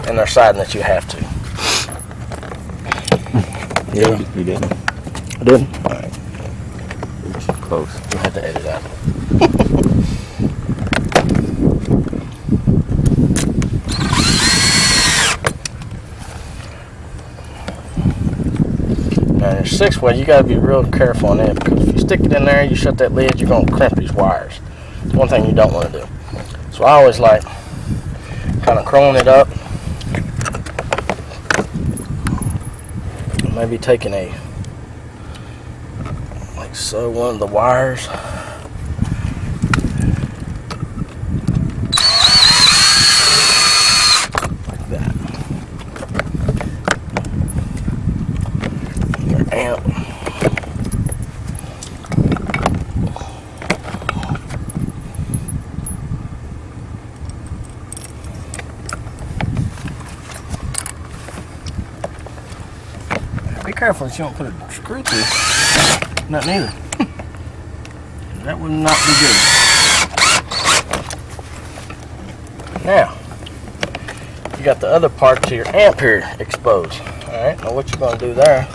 and they're siding that you have to. Yeah, you didn't. I didn't? All right. Close. You'll have to edit out. Now, your 6-way, you got to be real careful on that, because if you stick it in there, you shut that lid, you're going to crimp these wires. It's one thing you don't want to do. So I always like kind of curling it up. Maybe taking like so, one of the wires. Like that. Your amp. Be careful that you don't put a screw through. Not neither. That would not be good. Now, you got the other part to your amp here exposed. Alright, now what you're going to do there,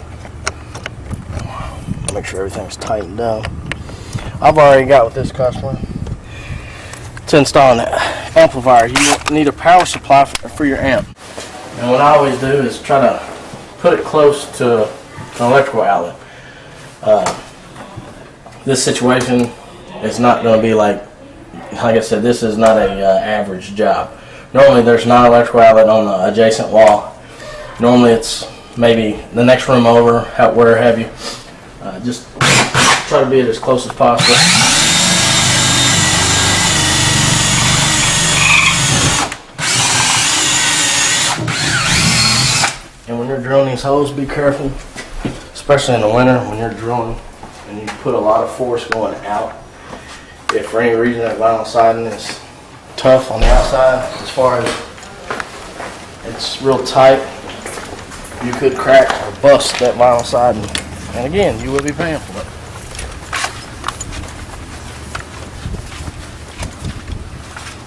make sure everything's tightened down. I've already got with this customer to install an amplifier. You need a power supply for your amp. And what I always do is try to put it close to an electrical outlet. This situation is not going to be like I said, this is not a average job. Normally there's not an electrical outlet on the adjacent wall. Normally it's maybe the next room over, where have you. Just try to be as close as possible. And when you're drilling these holes, be careful, especially in the winter when you're drilling and you put a lot of force going out. If for any reason that vinyl siding is tough on the outside, as far as it's real tight, you could crack or bust that vinyl siding. And again, you will be paying for it.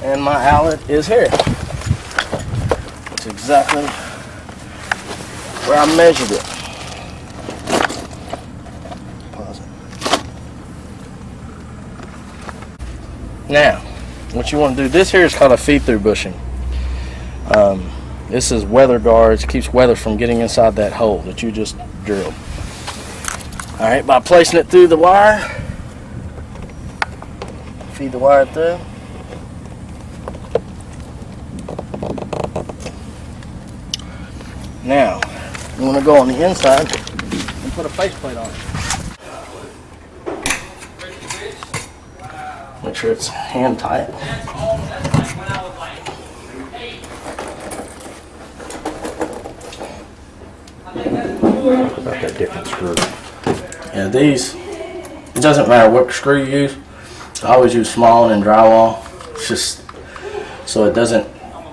And my outlet is here. That's exactly where I measured it. Pause it. Now, what you want to do, this here is called a feed-through bushing. This is weather guards, keeps weather from getting inside that hole that you just drilled. Alright, by placing it through the wire, feed the wire through. Now, you want to go on the inside and put a faceplate on it. Make sure it's hand tight. About that different screw. Yeah, these, it doesn't matter what screw you use. I always use small and in drywall. It's just so it doesn't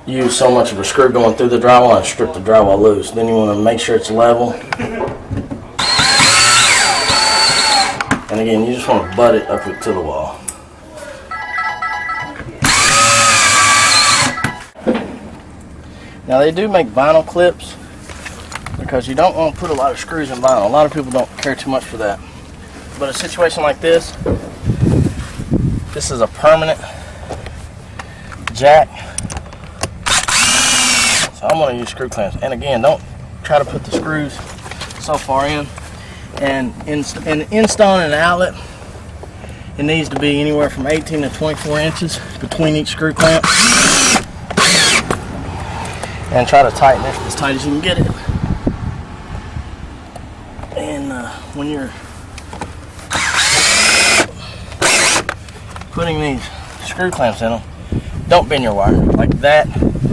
use so much of a screw going through the drywall and strip the drywall loose. Then you want to make sure it's level. And again, you just want to butt it up to the wall. Now they do make vinyl clips because you don't want to put a lot of screws in vinyl. A lot of people don't care too much for that. But a situation like this is a permanent jack. So I'm going to use screw clamps. And again, don't try to put the screws so far in. And installing an outlet, it needs to be anywhere from 18 to 24 inches between each screw clamp. And try to tighten it as tight as you can get it. And when you're putting these screw clamps in them, don't bend your wire like that.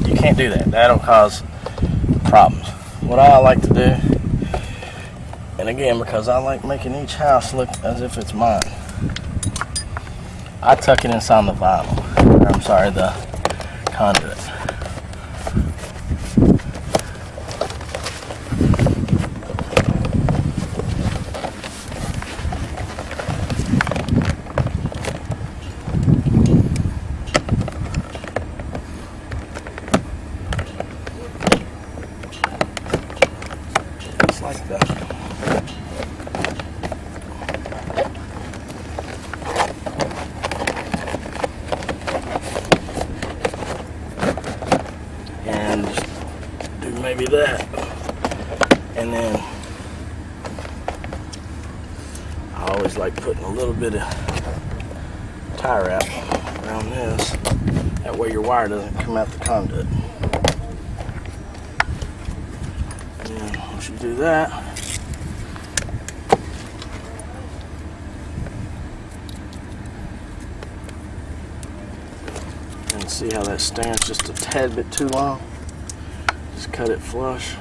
You can't do that. That'll cause problems. What I like to do, and again, because I like making each house look as if it's mine, I tuck it inside the vinyl. Or, I'm sorry, the conduit. give you that. And then I always like putting a little bit of tie wrap around this. That way your wire doesn't come out the conduit. And once you do that, and see how that stands just a tad bit too long. Just cut it flush,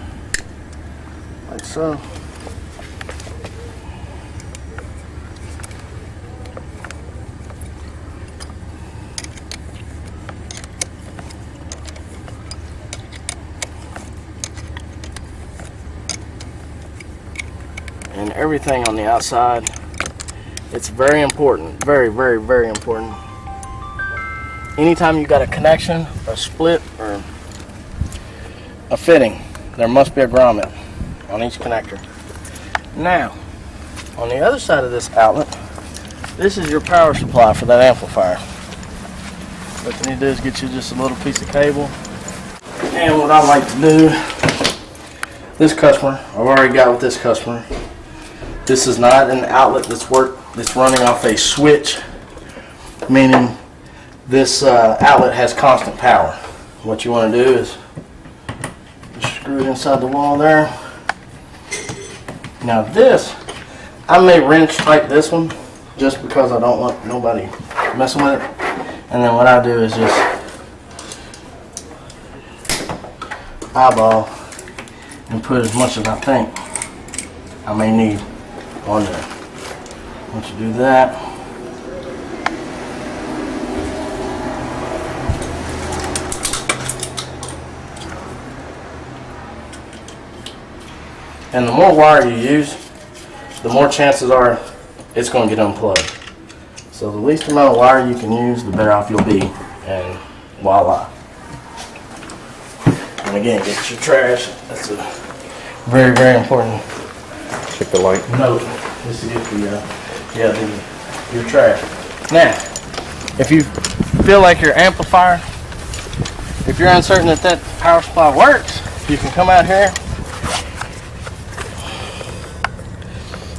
like so. And everything on the outside, it's very important, very, very, very important. Anytime you got a connection, a split, or a fitting, there must be a grommet on each connector. Now, on the other side of this outlet, this is your power supply for that amplifier. What you need to do is get you just a little piece of cable. And what I like to do, this customer, I've already got with this customer, this is not an outlet that's running off a switch, meaning this outlet has constant power. What you want to do is just screw it inside the wall there. Now this, I may wrench tight this one just because I don't want nobody messing with it. And then what I do is just eyeball and put as much as I think I may need on there. Once you do that, and the more wire you use, the more chances are it's going to get unplugged. So the least amount of wire you can use, the better off you'll be, and voila. And again, get your trash. That's a very, very important Check the light. note. Just to get your trash. Now, if you feel like your amplifier, if you're uncertain that that power supply works, you can come out here.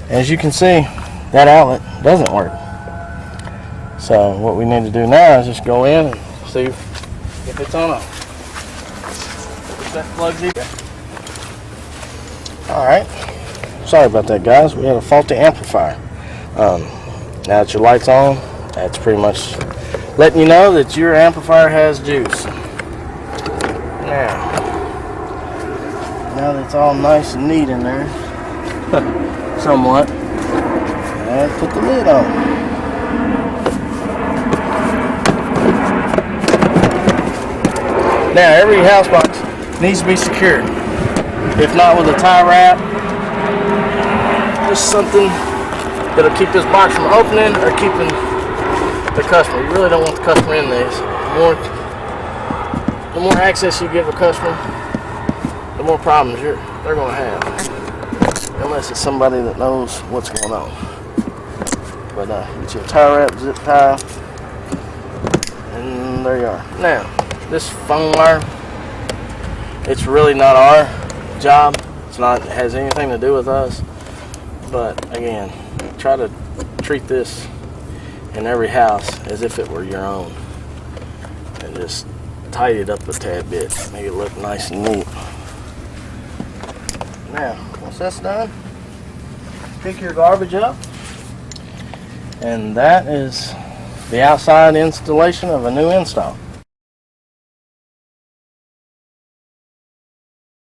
As you can see, that outlet doesn't work. So what we need to do now is just go in and see if it's on if that plugs in. Alright. Sorry about that, guys. We had a faulty amplifier. Now that your light's on, that's pretty much letting you know that your amplifier has juice. Now that it's all nice and neat in there, somewhat, and put the lid on. Now every house box needs to be secured. If not with a tie wrap, just something that'll keep this box from opening or keeping the customer. You really don't want the customer in these. The more access you give a customer, the more problems they're going to have. Unless it's somebody that knows what's going on. But get your tie wrap, zip tie, and there you are. Now, this phone wire, it's really not our job. It has anything to do with us. But again, try to treat this in every house as if it were your own, and just tidy it up a tad bit, make it look nice and neat. Now, once that's done, pick your garbage up, and that is the outside installation of a new install.